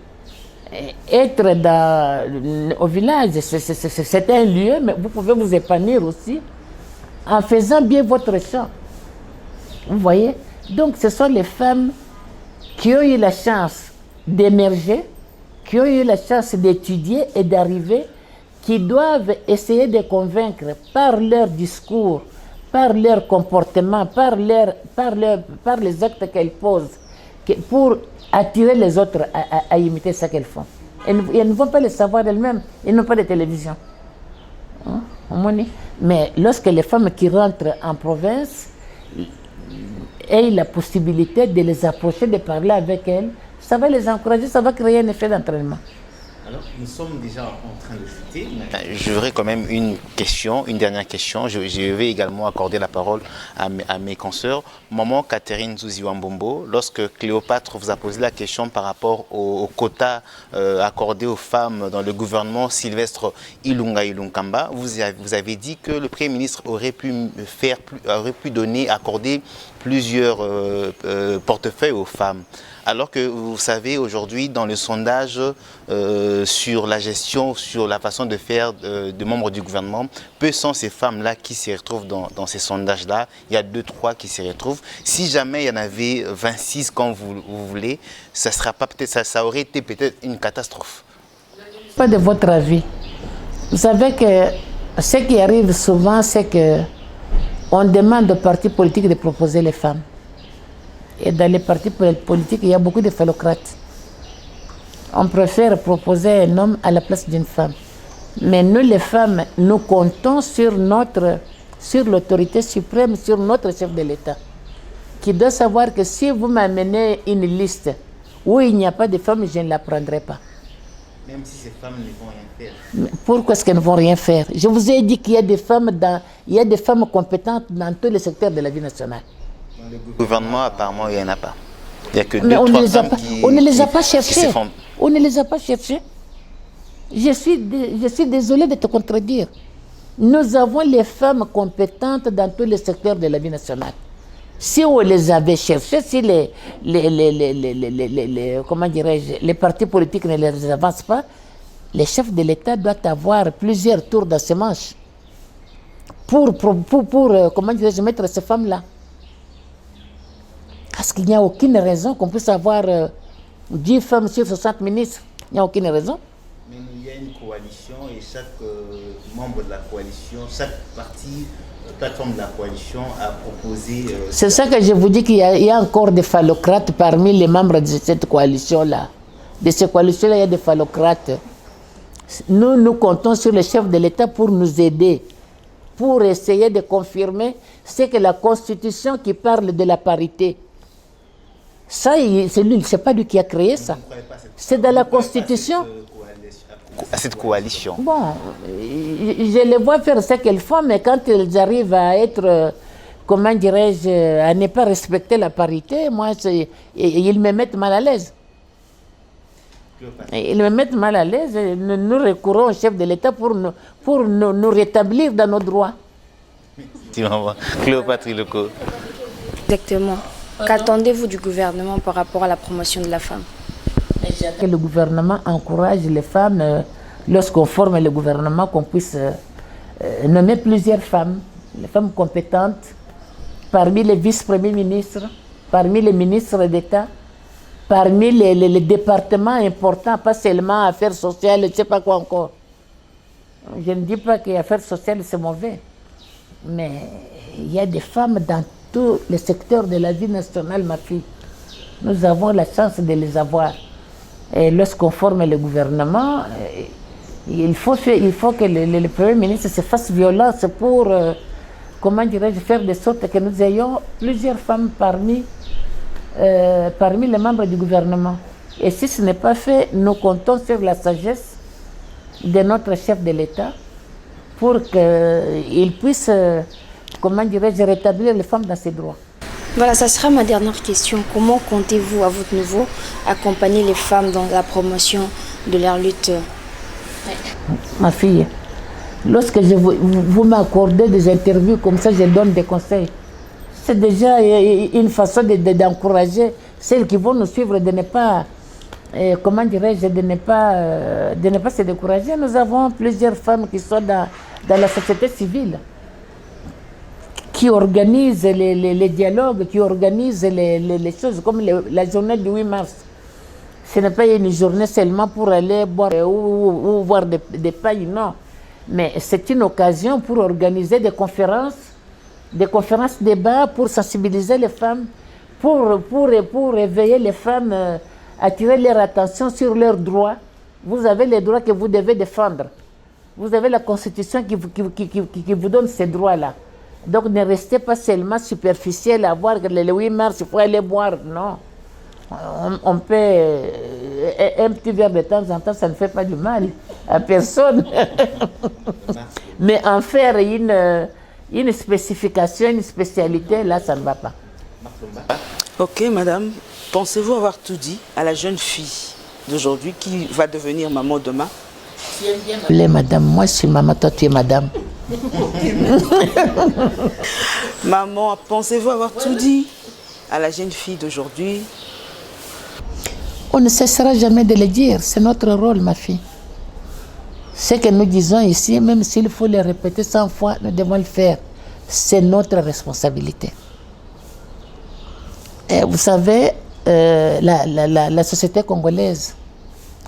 Être au village, c'est un lieu, mais vous pouvez vous épanouir aussi en faisant bien votre champ. Vous voyez? Donc ce sont les femmes qui ont eu la chance d'émerger, qui ont eu la chance d'étudier et d'arriver, qui doivent essayer de convaincre par leur discours, par leur comportement, par les actes qu'elles posent, pour attirer les autres à imiter ce qu'elles font. Elles ne vont pas le savoir elles-mêmes, elles n'ont pas de télévision. Mais lorsque les femmes qui rentrent en province aient la possibilité de les approcher, de parler avec elles, ça va les encourager, ça va créer un effet d'entraînement. Alors, nous sommes déjà en train de chuter. J'aurais quand même une dernière question. Je vais également accorder la parole à mes consoeurs. Maman Catherine Zuziwambombo, lorsque Cléopâtre vous a posé la question par rapport au quota accordé aux femmes dans le gouvernement Sylvestre Ilunga Ilunkamba, vous avez dit que le Premier ministre aurait pu accorder plusieurs portefeuilles aux femmes. Alors que vous savez aujourd'hui dans le sondage sur la gestion, sur la façon de faire de membres du gouvernement, peu sont ces femmes-là qui se retrouvent dans ces sondages-là. Il y a 2-3 qui se retrouvent. Si jamais il y en avait 26 comme vous voulez, ça aurait été peut-être une catastrophe. Pas de votre avis. Vous savez que ce qui arrive souvent, c'est qu'on demande aux partis politiques de proposer les femmes. Et dans les partis politiques, il y a beaucoup de phallocrates. On préfère proposer un homme à la place d'une femme. Mais nous, les femmes, nous comptons sur l'autorité suprême, sur notre chef de l'État, qui doit savoir que si vous m'amenez une liste où il n'y a pas de femmes, je ne la prendrai pas. Même si ces femmes ne vont rien faire. Pourquoi est-ce qu'elles ne vont rien faire? Je vous ai dit qu'il y a des femmes compétentes dans tous les secteurs de la vie nationale. Dans le gouvernement, apparemment, il n'y en a pas. Il n'y a que Mais 2-3 femmes on ne les a pas cherchées. font... On ne les a pas cherchées. Je suis désolée de te contredire. Nous avons les femmes compétentes dans tous les secteurs de la vie nationale. Si on les avait cherchées, si comment dirais-je, les partis politiques ne les avancent pas, les chefs de l'État doivent avoir plusieurs tours dans ces manches pour comment dirais-je, mettre ces femmes-là. Parce qu'il n'y a aucune raison qu'on puisse avoir 10 femmes sur 60 ministres. Il n'y a aucune raison. Mais il y a une coalition et chaque membre de la coalition, chaque parti, plateforme de la coalition a proposé... C'est ça que je vous dis qu'il y a encore des phallocrates parmi les membres de cette coalition-là. De cette coalition-là, il y a des phallocrates. Nous comptons sur le chef de l'État pour nous aider, pour essayer de confirmer ce que la Constitution qui parle de la parité. Ça, c'est pas lui qui a créé ça. C'est dans la Constitution. À cette coalition. Bon, je les vois faire ce qu'elles font, mais quand elles arrivent à être, comment dirais-je, à ne pas respecter la parité, moi, ils me mettent mal à l'aise. Ils me mettent mal à l'aise. Nous recourons au chef de l'État pour nous rétablir dans nos droits. Cléopâtre Iloko. Exactement. Qu'attendez-vous du gouvernement par rapport à la promotion de la femme? Que le gouvernement encourage les femmes, lorsqu'on forme le gouvernement, qu'on puisse nommer plusieurs femmes, les femmes compétentes, parmi les vice-premiers ministres, parmi les ministres d'État, parmi les départements importants, pas seulement affaires sociales, je ne sais pas quoi encore. Je ne dis pas que les affaires sociales c'est mauvais, mais il y a des femmes dans tous les secteurs de la vie nationale, ma fille. Nous avons la chance de les avoir. Et lorsqu'on forme le gouvernement, il faut que le Premier ministre se fasse violence pour, comment dirais-je, faire de sorte que nous ayons plusieurs femmes parmi les membres du gouvernement. Et si ce n'est pas fait, nous comptons sur la sagesse de notre chef de l'État pour qu'il puisse, comment dirais-je, rétablir les femmes dans ses droits. Voilà, ça sera ma dernière question. Comment comptez-vous, à votre niveau, accompagner les femmes dans la promotion de leur lutte? Ma fille, lorsque vous m'accordez des interviews comme ça, je donne des conseils. C'est déjà une façon d'encourager celles qui vont nous suivre de ne pas, comment dirais-je, de ne pas se décourager. Nous avons plusieurs femmes qui sont dans la société civile, qui organisent les dialogues, qui organisent les choses comme la journée du 8 mars. Ce n'est pas une journée seulement pour aller boire ou voir des pailles, non. Mais c'est une occasion pour organiser des conférences débats, pour sensibiliser les femmes, pour éveiller les femmes, attirer leur attention sur leurs droits. Vous avez les droits que vous devez défendre. Vous avez la Constitution qui vous donne ces droits-là. Donc ne restez pas seulement superficiel à voir que le 8 mars, il faut aller boire. Non. On peut, un petit verre de temps en temps, ça ne fait pas du mal à personne. Mais en faire une spécification, une spécialité, là, ça ne va pas. Ok, madame. Pensez-vous avoir tout dit à la jeune fille d'aujourd'hui qui va devenir maman demain? Madame, moi je suis maman, toi tu es madame. Maman, pensez-vous avoir tout dit à la jeune fille d'aujourd'hui? On ne cessera jamais de le dire, c'est notre rôle, ma fille. Ce que nous disons ici, même s'il faut le répéter 100 fois, nous devons le faire. C'est notre responsabilité. Et vous savez, la société congolaise,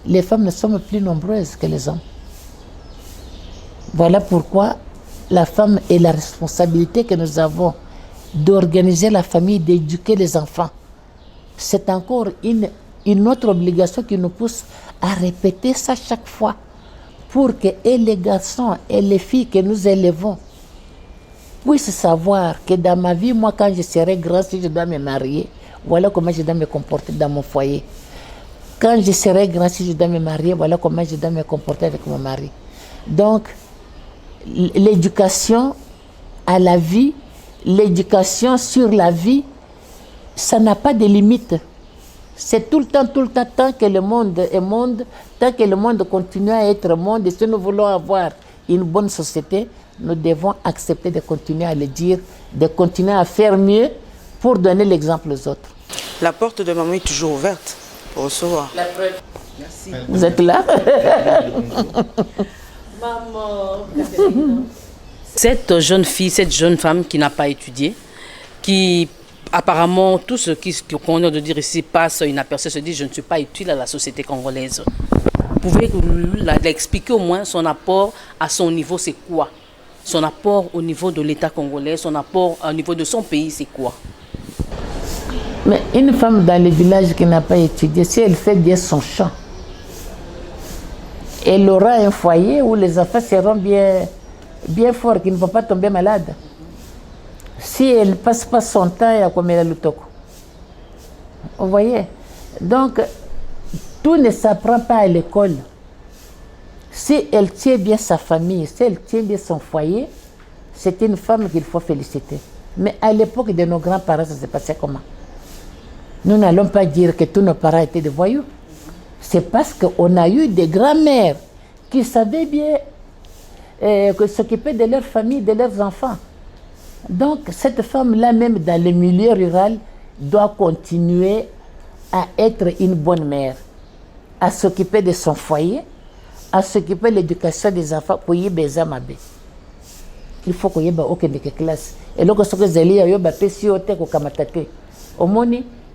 les femmes ne sont plus nombreuses que les hommes. Voilà pourquoi la femme est la responsabilité que nous avons d'organiser la famille, d'éduquer les enfants. C'est encore une autre obligation qui nous pousse à répéter ça chaque fois pour que et les garçons et les filles que nous élevons puissent savoir que dans ma vie, moi, quand je serai grand, si je dois me marier, voilà comment je dois me comporter dans mon foyer. Quand je serai grand, si je dois me marier, voilà comment je dois me comporter avec mon mari. Donc, l'éducation à la vie, l'éducation sur la vie, ça n'a pas de limite. C'est tout le temps, tant que le monde est monde, tant que le monde continue à être monde, et si nous voulons avoir une bonne société, nous devons accepter de continuer à le dire, de continuer à faire mieux pour donner l'exemple aux autres. La porte de maman est toujours ouverte pour recevoir. La preuve. Merci. Vous êtes là? Cette jeune fille, cette jeune femme qui n'a pas étudié, qui apparemment, tout ce qu'on a de dire ici passe inaperçu, se dit je ne suis pas utile à la société congolaise. Vous pouvez l'expliquer au moins son apport à son niveau, c'est quoi? Son apport au niveau de l'État congolais, son apport au niveau de son pays, c'est quoi? Mais une femme dans le village qui n'a pas étudié, si elle fait bien son champ, elle aura un foyer où les enfants seront bien forts, qui ne vont pas tomber malades. Si elle ne passe pas son temps, elle a comme elle a le toko. Vous voyez? Donc, tout ne s'apprend pas à l'école. Si elle tient bien sa famille, si elle tient bien son foyer, c'est une femme qu'il faut féliciter. Mais à l'époque de nos grands-parents, ça s'est passé comment? Nous n'allons pas dire que tous nos parents étaient des voyous. C'est parce qu'on a eu des grands-mères qui savaient bien s'occuper de leur famille, de leurs enfants. Donc, cette femme-là, même dans le milieu rural, doit continuer à être une bonne mère, à s'occuper de son foyer, à s'occuper de l'éducation des enfants pour y baiser ma bé. Il faut qu'il y ait aucune classe. Et là, ce que Zélie a eu,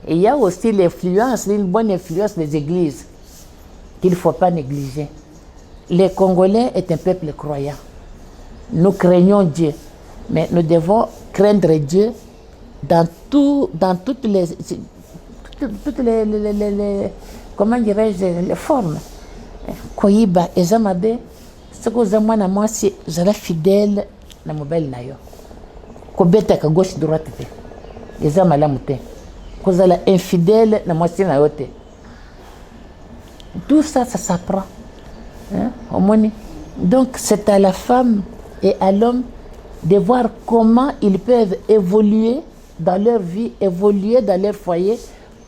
il y a aussi l'influence, une bonne influence des églises qu'il ne faut pas négliger. Les Congolais est un peuple croyant. Nous craignons Dieu, mais nous devons craindre Dieu dans toutes les comment dirais-je, les formes. Koyiba ezamabe, ce que vous avez moi si je fidèle na mobile na yo. Kobeta ka gauche droite te. Ezamala mute. Ko zala infidèle na moi si na yote. Tout ça, ça s'apprend. Hein? Donc c'est à la femme et à l'homme de voir comment ils peuvent évoluer dans leur vie, évoluer dans leur foyer,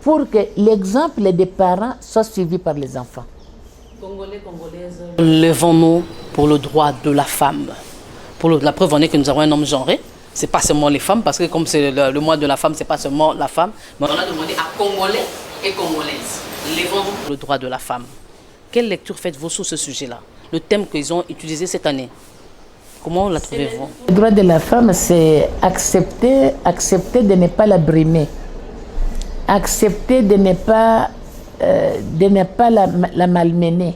pour que l'exemple des parents soit suivi par les enfants. Congolais, Congolaises, levons-nous pour le droit de la femme. Pour la preuve en est que nous avons un homme genré. Ce n'est pas seulement les femmes, parce que comme c'est le mois de la femme, ce n'est pas seulement la femme. Mais on a demandé à Congolais et Congolaises, levons-nous pour le droit de la femme. Quelle lecture faites-vous sur ce sujet-là? Le thème qu'ils ont utilisé cette année. Comment la trouvez-vous? Le droit de la femme, c'est accepter de ne pas la brimer. Accepter de ne pas la malmener.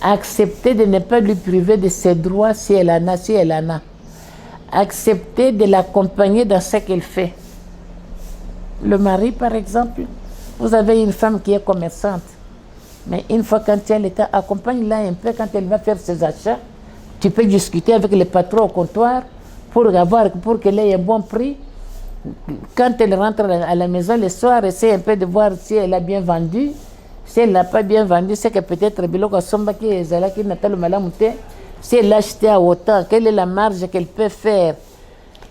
Accepter de ne pas lui priver de ses droits si elle en a. Accepter de l'accompagner dans ce qu'elle fait. Le mari, par exemple, vous avez une femme qui est commerçante, mais une fois quand elle est accompagne-la un peu quand elle va faire ses achats. Tu peux discuter avec le patron au comptoir pour qu'elle ait un bon prix. Quand elle rentre à la maison le soir, essaie un peu de voir si elle a bien vendu. Si elle n'a pas bien vendu, c'est que peut-être si elle l'a acheté à autant, quelle est la marge qu'elle peut faire,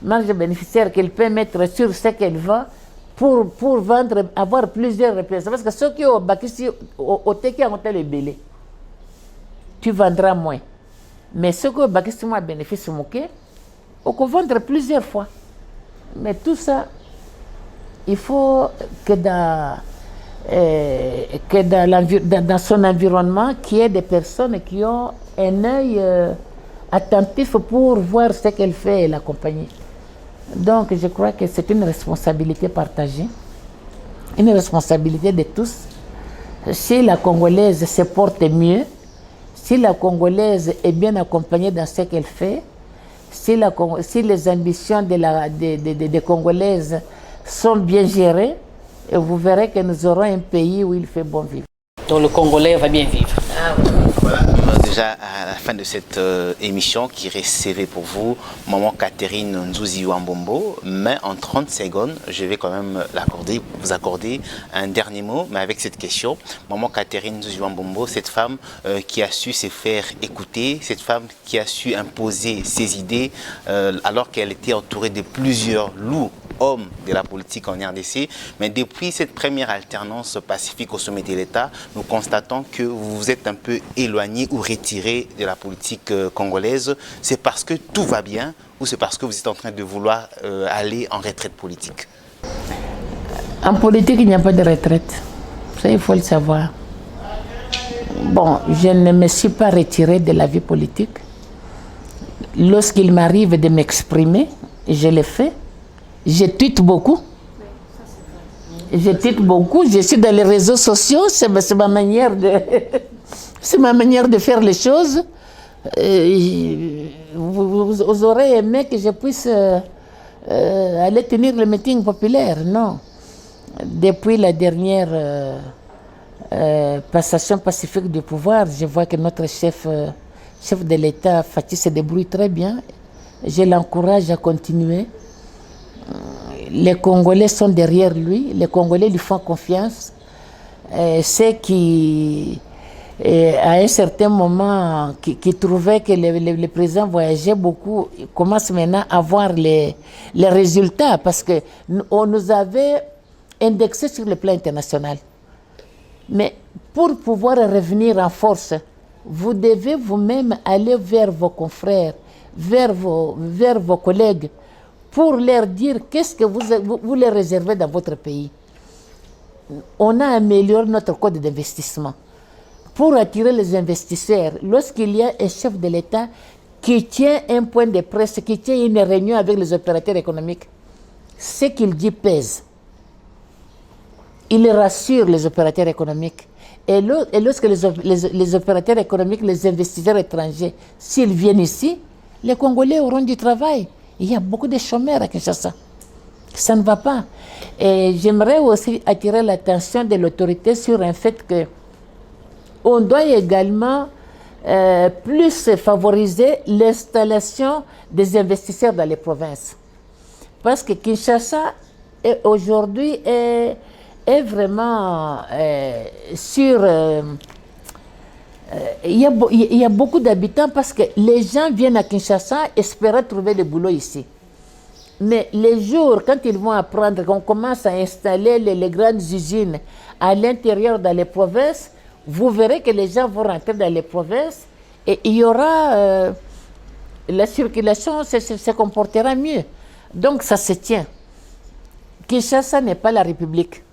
marge bénéficiaire qu'elle peut mettre sur ce qu'elle vend pour vendre, avoir plusieurs représentants. Parce que ceux qui ont bâti au teki ont le belé, tu vendras moins. Mais ceux qui ont bâti moins bénéfice, on peut vendre plusieurs fois. Mais tout ça, il faut que dans son environnement, qu'il y ait des personnes qui ont un œil attentif pour voir ce qu'elle fait et l'accompagner. Donc, je crois que c'est une responsabilité partagée, une responsabilité de tous. Si la Congolaise se porte mieux, si la Congolaise est bien accompagnée dans ce qu'elle fait, si les ambitions des Congolaises sont bien gérées, et vous verrez que nous aurons un pays où il fait bon vivre. Donc le Congolais va bien vivre. Voilà, déjà à la fin de cette émission qui est servée pour vous, Maman Catherine Nzuzi Wambombo, mais en 30 secondes, je vais quand même vous accorder un dernier mot, mais avec cette question. Maman Catherine Nzuzi Wambombo, cette femme qui a su se faire écouter, cette femme qui a su imposer ses idées alors qu'elle était entourée de plusieurs loups hommes de la politique en RDC, mais depuis cette première alternance pacifique au sommet de l'État, nous constatons que vous vous êtes un peu éloigné ou retiré de la politique congolaise. C'est parce que tout va bien ou c'est parce que vous êtes en train de vouloir aller en retraite politique? En politique, il n'y a pas de retraite. Ça, il faut le savoir. Bon, je ne me suis pas retiré de la vie politique. Lorsqu'il m'arrive de m'exprimer, je le fais. Je tweete beaucoup. Je titre beaucoup, je suis dans les réseaux sociaux, c'est ma manière de c'est ma manière de faire les choses. Vous aurez aimé que je puisse aller tenir le meeting populaire, non. Depuis la dernière passation pacifique du pouvoir, je vois que notre chef de l'État, Fathi, se débrouille très bien. Je l'encourage à continuer. Les Congolais sont derrière lui, les Congolais lui font confiance. C'est qui, à un certain moment, qui trouvait que le président voyageait beaucoup, commence maintenant à voir les résultats parce qu'on nous avait indexé sur le plan international. Mais pour pouvoir revenir en force, vous devez vous-même aller vers vos confrères, vers vos collègues, pour leur dire qu'est-ce que vous les réservez dans votre pays. On a amélioré notre code d'investissement pour attirer les investisseurs. Lorsqu'il y a un chef de l'État qui tient un point de presse, qui tient une réunion avec les opérateurs économiques, ce qu'il dit pèse. Il rassure les opérateurs économiques. Et lorsque les opérateurs économiques, les investisseurs étrangers, s'ils viennent ici, les Congolais auront du travail. Il y a beaucoup de chômeurs à Kinshasa. Ça ne va pas. Et j'aimerais aussi attirer l'attention de l'autorité sur un fait que on doit également plus favoriser l'installation des investisseurs dans les provinces. Parce que Kinshasa aujourd'hui est vraiment sur... il y a beaucoup d'habitants parce que les gens viennent à Kinshasa espérant trouver le boulot ici. Mais les jours, quand ils vont apprendre qu'on commence à installer les grandes usines à l'intérieur dans les provinces, vous verrez que les gens vont rentrer dans les provinces et il y aura... la circulation se comportera mieux. Donc ça se tient. Kinshasa n'est pas la République.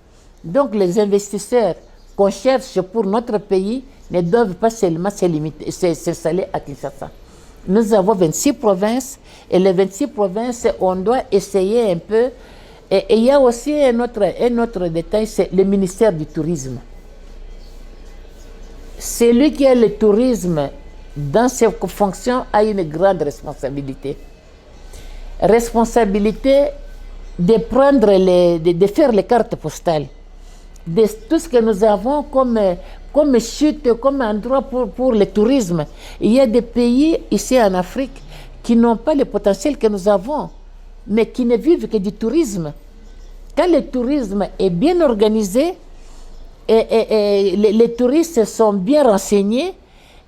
Donc les investisseurs qu'on cherche pour notre pays ne doivent pas seulement s'installer à Kinshasa. Nous avons 26 provinces et les 26 provinces, on doit essayer un peu. Et il y a aussi un autre détail, c'est le ministère du Tourisme. Celui qui a le tourisme dans ses fonctions a une grande responsabilité. Responsabilité de prendre de faire les cartes postales de tout ce que nous avons comme chute, comme endroit pour le tourisme. Il y a des pays ici en Afrique qui n'ont pas le potentiel que nous avons, mais qui ne vivent que du tourisme. Quand le tourisme est bien organisé et les touristes sont bien renseignés,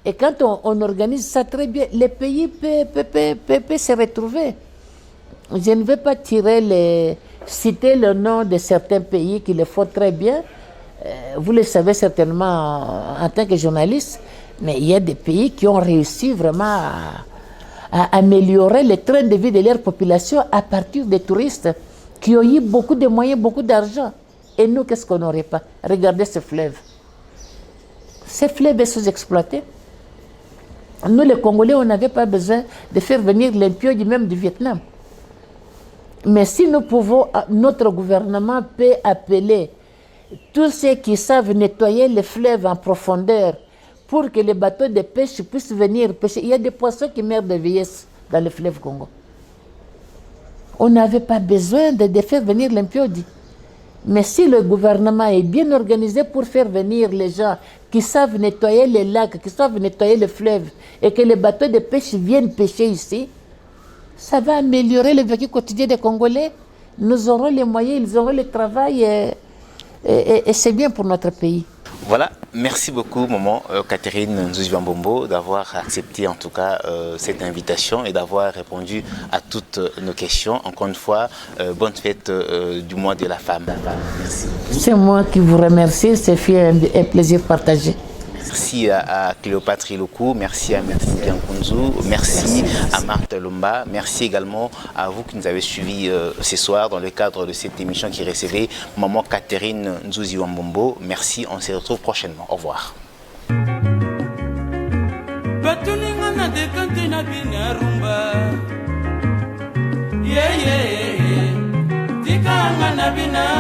et quand on organise ça très bien, les pays peuvent se retrouver. Je ne vais pas citer le nom de certains pays qui le font très bien. Vous le savez certainement en tant que journaliste, mais il y a des pays qui ont réussi vraiment à améliorer le train de vie de leur population à partir des touristes qui ont eu beaucoup de moyens, beaucoup d'argent. Et nous, qu'est-ce qu'on n'aurait pas? Regardez ce fleuve. Ce fleuve est sous-exploité. Nous, les Congolais, on n'avait pas besoin de faire venir l'impio même du Vietnam. Mais si nous pouvons, notre gouvernement peut appeler tous ceux qui savent nettoyer les fleuves en profondeur pour que les bateaux de pêche puissent venir pêcher. Il y a des poissons qui meurent de vieillesse dans le fleuve Congo. On n'avait pas besoin de faire venir l'impiodi. Mais si le gouvernement est bien organisé pour faire venir les gens qui savent nettoyer les lacs, qui savent nettoyer les fleuves, et que les bateaux de pêche viennent pêcher ici, ça va améliorer le vécu quotidien des Congolais. Nous aurons les moyens, ils auront le travail et c'est bien pour notre pays. Voilà, merci beaucoup maman Catherine Nzuzi-Wambombo d'avoir accepté en tout cas cette invitation et d'avoir répondu à toutes nos questions. Encore une fois, bonne fête du mois de la femme. Merci. C'est moi qui vous remercie, c'est un plaisir partagé. Merci à Cléopâtre Iloku, merci à Merci Biankunzu, merci à Marthe Lomba, merci également à vous qui nous avez suivis ce soir dans le cadre de cette émission qui recevait maman Catherine Nzuzi-Wambombo. Merci, on se retrouve prochainement. Au revoir. Yeah, yeah, yeah.